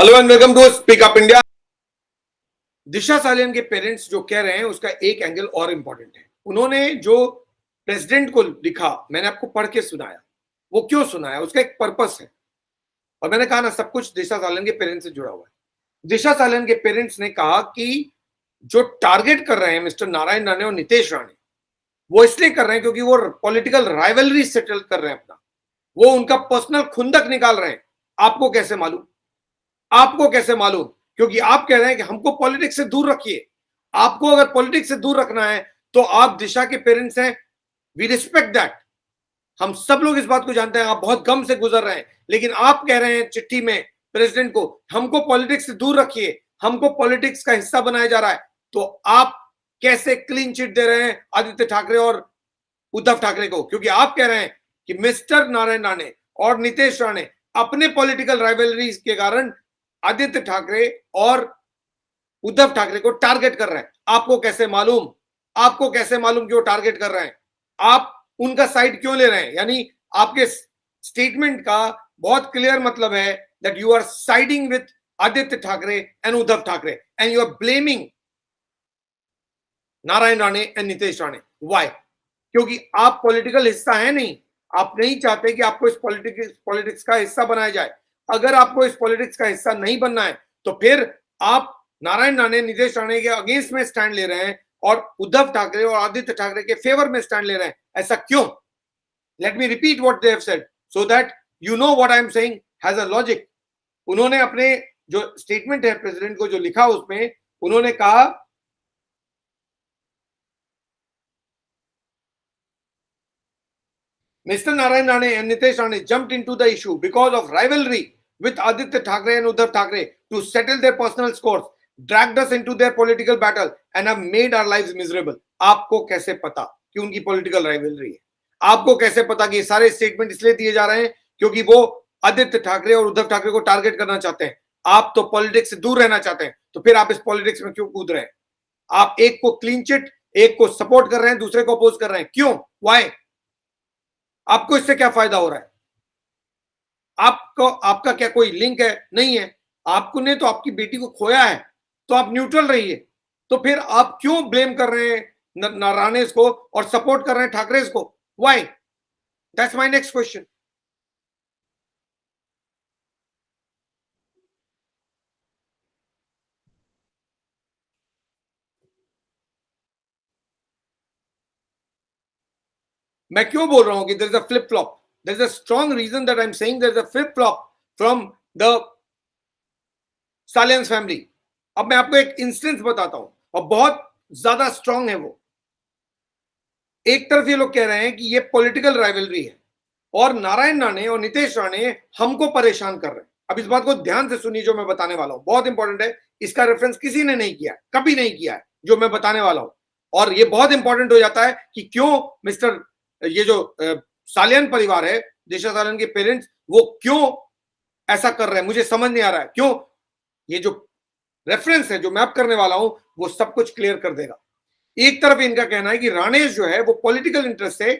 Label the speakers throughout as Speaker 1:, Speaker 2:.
Speaker 1: Hello and welcome to speak up India. Disha Salian के parents जो कह रहे हैं उसका एक एंगल और इंपॉर्टेंट है। उन्होंने जो प्रेसिडेंट को लिखा, मैंने आपको पढ़ के सुनाया। वो क्यों सुनाया, उसका एक पर्पस है। और मैंने कहा ना, सब कुछ दिशा सालियान के पेरेंट्स से जुड़ा हुआ है। दिशा सालियान के पेरेंट्स ने कहा कि जो टारगेट कर रहे हैं मिस्टर नारायण राणे और नितेश राणे, वो इसलिए कर रहे हैं क्योंकि वो पॉलिटिकल राइवलरी सेटल कर रहे हैं अपना। वो उनका पर्सनल खुंदक निकाल रहे हैं। आपको कैसे मालूम? आपको कैसे मालूम? क्योंकि आप कह रहे हैं कि हमको पॉलिटिक्स से दूर रखिए। आपको अगर पॉलिटिक्स से दूर रखना है तो आप दिशा के पेरेंट्स हैं, वी रिस्पेक्ट दैट। हम सब लोग इस बात को जानते हैं, आप बहुत गम से गुजर रहे हैं, लेकिन आप कह रहे हैं चिट्ठी में प्रेसिडेंट को हमको पॉलिटिक्स से दूर रखिए, हमको पॉलिटिक्स का हिस्सा बनाया जा रहा है। तो आप कैसे क्लीन चिट दे रहे हैं आदित्य ठाकरे और उद्धव ठाकरे को? क्योंकि आप कह रहे हैं कि मिस्टर नारायण राणे और नितेश राणे अपने पॉलिटिकल राइवलरीज के कारण आदित्य ठाकरे और उद्धव ठाकरे को टारगेट कर रहे हैं। आपको कैसे मालूम? आपको कैसे मालूम कि वो टारगेट कर रहे हैं? आप उनका साइड क्यों ले रहे हैं? यानी आपके स्टेटमेंट का बहुत क्लियर मतलब है that you are siding with Aditya Thackeray and Uddhav Thackeray and you are blaming Narayan Rane and Nitesh Rane. Why? क्योंकि आप पॉलिटिकल हिस्सा है नहीं। आप नहीं चाहते कि आपको इस पॉलिटिक्स का हिस्सा बनाया जाए। अगर आपको इस पॉलिटिक्स का हिस्सा नहीं बनना है तो फिर आप नारायण राणे नितेश राणे के अगेंस्ट में स्टैंड ले रहे हैं और उद्धव ठाकरे और आदित्य ठाकरे के फेवर में स्टैंड ले रहे हैं। ऐसा क्यों? Let me repeat what they have said so that you know what I am saying has a logic. उन्होंने अपने जो स्टेटमेंट है प्रेसिडेंट को जो लिखा उसमें उन्होंने कहा Mr. Narayan Rane and Nitesh Rane jumped into the issue because of rivalry with Aditya Thackeray and Uddhav Thackeray to settle their personal scores, dragged us into their political battle and have made our lives miserable. आपको कैसे पता कि उनकी political rivalry है? आपको कैसे पता कि ये सारे स्टेटमेंट इसलिए दिए जा रहे हैं क्योंकि वो आदित्य ठाकरे और उद्धव ठाकरे को टारगेट करना चाहते हैं? आप तो पॉलिटिक्स से दूर रहना चाहते हैं, तो फिर आप इस पॉलिटिक्स में क्यों कूद रहे हैं? आप एक को क्लीन चिट, एक को सपोर्ट कर रहे हैं, दूसरे को अपोज कर रहे हैं। क्यों? वाई? आपको इससे क्या फायदा हो रहा है? आपको आपका क्या कोई लिंक है? नहीं है। आपको ने तो आपकी बेटी को खोया है, तो आप न्यूट्रल रहिए। तो फिर आप क्यों ब्लेम कर रहे हैं नारायण को और सपोर्ट कर रहे हैं ठाकरे को? Why? That's my next question. मैं क्यों बोल रहा हूं कि there is a flip flop? There is a strong reason that I am saying there is a flip flop from the Salians family. अब मैं आपको एक इंस्टेंस बताता हूं और बहुत ज्यादा स्ट्रांग है वो। एक तरफ ये लोग कह रहे हैं कि ये पॉलिटिकल राइवलरी है और नारायण राणे और नितेश राणे हमको परेशान कर रहे हैं। अब इस बात को ध्यान से सुनिए, जो मैं बताने वाला हूं बहुत इंपॉर्टेंट है। इसका रेफरेंस किसी ने नहीं किया, कभी नहीं किया है जो मैं बताने वाला हूं। और ये बहुत इंपॉर्टेंट हो जाता है कि क्यों मिस्टर ये जो सालियन परिवार है, दिशा सालियन के पेरेंट्स, वो क्यों ऐसा कर रहे हैं। मुझे समझ नहीं आ रहा है क्यों। ये जो रेफरेंस है जो मैं अब करने वाला हूं वो सब कुछ क्लियर कर देगा। एक तरफ इनका कहना है कि राणेश जो है वो पॉलिटिकल इंटरेस्ट से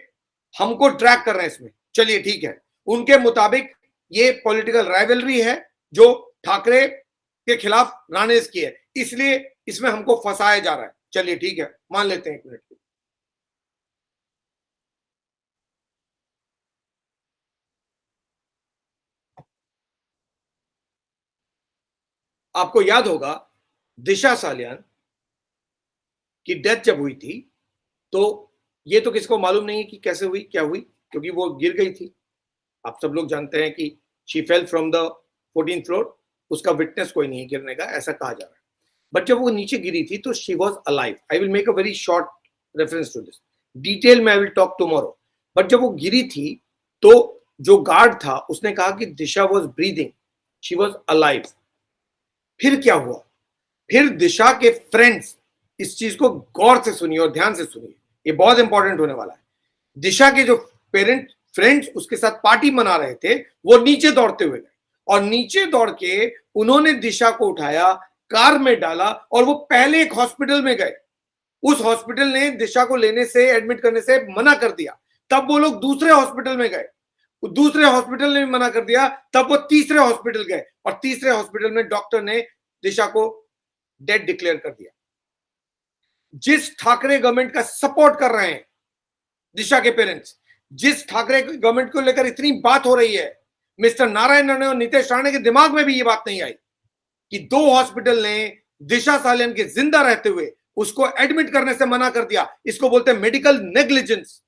Speaker 1: हमको ट्रैक कर रहे हैं इसमें। चलिए ठीक है, उनके मुताबिक ये पॉलिटिकल राइवलरी है जो ठाकरे के खिलाफ राणेश की है, इसलिए इसमें हमको फंसाया जा रहा है। चलिए ठीक है, मान लेते हैं एक मिनट। आपको याद होगा दिशा सालियान की डेथ जब हुई थी तो ये तो किसको मालूम नहीं है कि कैसे हुई, क्या हुई, क्योंकि वो गिर गई थी। आप सब लोग जानते हैं कि she fell from the 14th floor. उसका विटनेस कोई नहीं है गिरने का, ऐसा कहा जा रहा है। बट जब वो नीचे गिरी थी तो she was alive. I will make a very short reference to this, detail में I will talk tomorrow. But जब वो गिरी थी तो जो गार्ड था उसने कहा कि Disha was breathing, she was alive. फिर क्या हुआ? फिर दिशा के फ्रेंड्स, इस चीज को गौर से सुनिए और ध्यान से सुनिए, ये बहुत इंपॉर्टेंट होने वाला है। दिशा के जो पेरेंट फ्रेंड्स उसके साथ पार्टी मना रहे थे, वो नीचे दौड़ते हुए गए और नीचे दौड़ के उन्होंने दिशा को उठाया, कार में डाला और वो पहले एक हॉस्पिटल में गए। उस हॉस्पिटल ने दिशा को लेने से, एडमिट करने से मना कर दिया। तब वो लोग दूसरे हॉस्पिटल में गए। दूसरे हॉस्पिटल ने भी मना कर दिया, तब वो तीसरे हॉस्पिटल गए और तीसरे हॉस्पिटल में डॉक्टर ने दिशा को डेड डिक्लेयर कर दिया। जिस ठाकरे गवर्नमेंट का सपोर्ट कर रहे हैं दिशा के पेरेंट्स, जिस ठाकरे गवर्नमेंट को लेकर इतनी बात हो रही है, मिस्टर नारायण राणे और नितेश राणे के दिमाग में भी ये बात नहीं आई कि दो हॉस्पिटल ने दिशा सालियान के जिंदा रहते हुए उसको एडमिट करने से मना कर दिया। इसको बोलते हैं मेडिकल नेग्लिजेंस।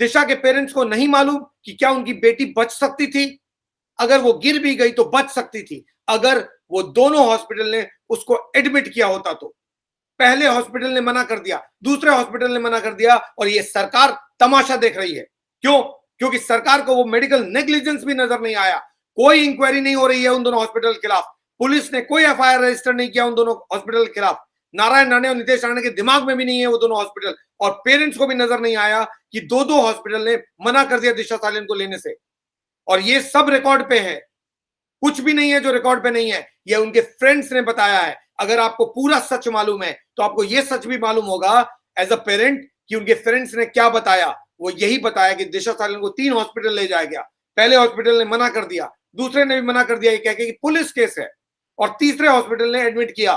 Speaker 1: दिशा के पेरेंट्स को नहीं मालूम कि क्या उनकी बेटी बच सकती थी? अगर वो गिर भी गई तो बच सकती थी, अगर वो दोनों हॉस्पिटल ने उसको एडमिट किया होता तो। पहले हॉस्पिटल ने मना कर दिया, दूसरे हॉस्पिटल ने मना कर दिया, और ये सरकार तमाशा देख रही है। क्यों? क्योंकि सरकार को वो मेडिकल नेग्लिजेंस भी नजर नहीं आया। कोई इंक्वायरी नहीं हो रही है उन दोनों हॉस्पिटल के खिलाफ, पुलिस ने कोई एफआईआर रजिस्टर नहीं किया उन दोनों हॉस्पिटल के खिलाफ। नारायण राणे और नितेश राणे के दिमाग में भी नहीं है वो दोनों हॉस्पिटल, और पेरेंट्स को भी नजर नहीं आया कि दो दो हॉस्पिटल ने मना कर दिया दिशा सालियान को लेने से। और ये सब रिकॉर्ड पे है, कुछ भी नहीं है जो रिकॉर्ड पे नहीं है, ये उनके फ्रेंड्स ने बताया है। अगर आपको पूरा सच मालूम है तो आपको ये सच भी मालूम होगा एज अ पेरेंट कि उनके फ्रेंड्स ने क्या बताया। वो यही बताया कि दिशा सालियान को 3 हॉस्पिटल ले जाया गया, पहले हॉस्पिटल ने मना कर दिया, दूसरे ने भी मना कर दिया ये कह के कि पुलिस केस है, और तीसरे हॉस्पिटल ने एडमिट किया।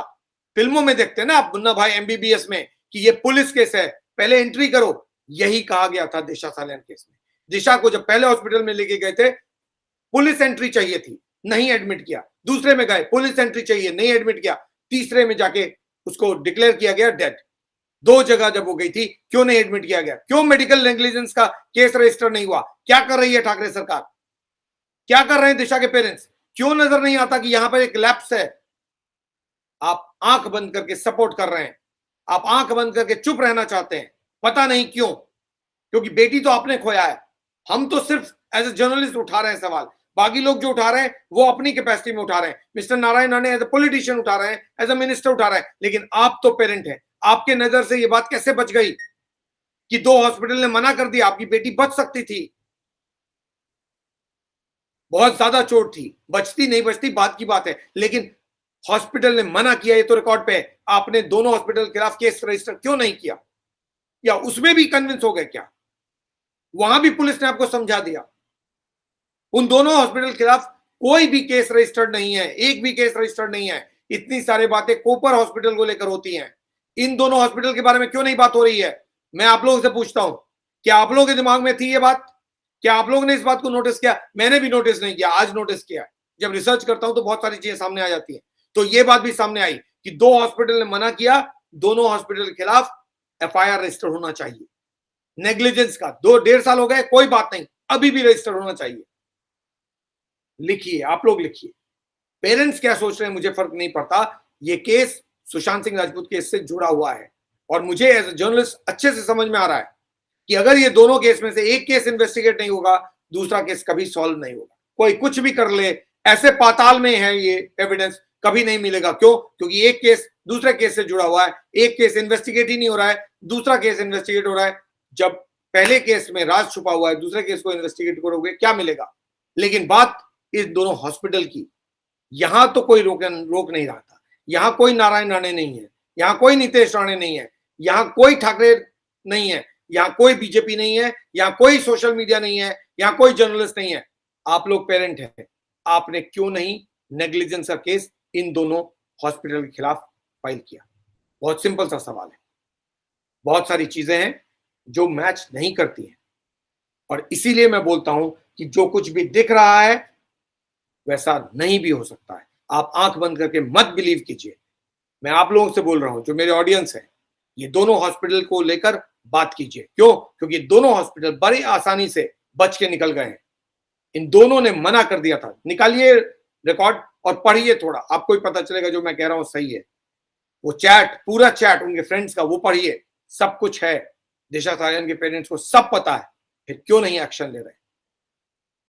Speaker 1: फिल्मों में देखते हैं ना आप मुन्ना भाई एमबीबीएस में कि ये पुलिस केस है, पहले एंट्री करो, यही कहा गया था दिशा सालियान केस में। दिशा को जब पहले हॉस्पिटल में लेके गए थे पुलिस एंट्री चाहिए थी, नहीं एडमिट किया। दूसरे में गए पुलिस एंट्री चाहिए, नहीं एडमिट किया। तीसरे में जाके उसको डिक्लेयर किया गया डेड। 2 जगह जब वो गई थी, क्यों नहीं एडमिट किया गया? क्यों मेडिकल नेग्लिजेंस का केस रजिस्टर नहीं हुआ? क्या कर रही है ठाकरे सरकार? क्या कर रहे हैं दिशा के पेरेंट्स? क्यों नजर नहीं आता कि यहां पर एक लैप्स है? आप आंख बंद करके सपोर्ट कर रहे हैं, आप आंख बंद करके चुप रहना चाहते हैं। पता नहीं क्यों? क्योंकि बेटी तो आपने खोया है। हम तो सिर्फ एज ए जर्नलिस्ट उठा रहे हैं सवाल, बाकी लोग जो उठा रहे हैं वो अपनी कैपेसिटी में उठा रहे हैं। Mister Narayan Rane as a politician उठा रहे हैं, एज ए मिनिस्टर उठा रहे हैं, लेकिन आप तो पेरेंट हैं। आपके नजर से ये बात कैसे बच गई कि 2 हॉस्पिटल ने मना कर दिया? आपकी बेटी बच सकती थी, बहुत ज्यादा चोट थी, बचती नहीं बचती बात की बात है, लेकिन हॉस्पिटल ने मना किया, ये तो रिकॉर्ड पे है। आपने दोनों हॉस्पिटल के खिलाफ केस रजिस्टर क्यों नहीं किया? या उसमें भी कन्विंस हो गए क्या? वहां भी पुलिस ने आपको समझा दिया। उन दोनों हॉस्पिटल के खिलाफ कोई भी केस रजिस्टर्ड नहीं है, एक भी केस रजिस्टर्ड नहीं है। इतनी सारी बातें कोपर हॉस्पिटल को लेकर होती हैं, इन दोनों हॉस्पिटल के बारे में क्यों नहीं बात हो रही है? मैं आप लोगों से पूछता हूं, क्या आप लोगों के दिमाग में थी ये बात? क्या आप लोगों ने इस बात को नोटिस किया? मैंने भी नोटिस नहीं किया, आज नोटिस किया। जब रिसर्च करता हूं तो बहुत सारी चीजें सामने आ जाती हैं। तो ये बात भी सामने आई कि 2 हॉस्पिटल ने मना किया, दोनों हॉस्पिटल के खिलाफ एफआईआर रजिस्टर होना चाहिए। नेग्लिजेंस का 2-1.5 साल हो गए, कोई बात नहीं, अभी भी रजिस्टर होना चाहिए। लिखिए, आप लोग लिखिए। पेरेंट्स क्या सोच रहे हैं मुझे फर्क नहीं पड़ता। ये केस सुशांत सिंह राजपूत केस से जुड़ा हुआ है, और मुझे एज ए जर्नलिस्ट अच्छे से समझ में आ रहा है कि अगर ये दोनों केस में से एक केस इन्वेस्टिगेट नहीं होगा, दूसरा केस कभी सॉल्व नहीं होगा। कोई कुछ भी कर ले, ऐसे पाताल में है ये एविडेंस, कभी नहीं मिलेगा। क्यों? क्योंकि एक केस दूसरे केस से जुड़ा हुआ है, एक केस इन्वेस्टिगेट ही नहीं हो रहा है, दूसरा केस इन्वेस्टिगेट हो रहा है। जब पहले केस में राज छुपा हुआ है, दूसरे केस को इन्वेस्टिगेट करोगे, क्या मिलेगा? लेकिन बात इस दोनों हॉस्पिटल की, यहां तो कोई रोक नहीं रहा था। यहां कोई नारायण राणे नहीं है, यहां कोई नितेश राणे नहीं है, यहां कोई ठाकरे नहीं है, यहां कोई बीजेपी नहीं है, यहां कोई सोशल मीडिया नहीं है, यहां कोई जर्नलिस्ट नहीं है। आप लोग पेरेंट हैं, आपने क्यों नहीं नेग्लिजेंस का केस इन दोनों हॉस्पिटल के खिलाफ फाइल किया? बहुत सिंपल सा सवाल है। बहुत सारी चीजें हैं जो मैच नहीं करती हैं, और इसीलिए मैं बोलता हूं कि जो कुछ भी दिख रहा है वैसा नहीं भी हो सकता है। आप आंख बंद करके मत बिलीव कीजिए। मैं आप लोगों से बोल रहा हूं, जो मेरे ऑडियंस है, ये दोनों हॉस्पिटल को लेकर बात कीजिए। क्यों? क्योंकि दोनों हॉस्पिटल बड़ी आसानी से बच के निकल गए हैं। इन दोनों ने मना कर दिया था। निकालिए रिकॉर्ड और पढ़िए थोड़ा, आपको ही पता चलेगा जो मैं कह रहा हूं सही है। वो चैट, पूरा चैट उनके फ्रेंड्स का, वो पढ़िए, सब कुछ है। दिशा सालियान के पेरेंट्स को सब पता है, फिर क्यों नहीं एक्शन ले रहे?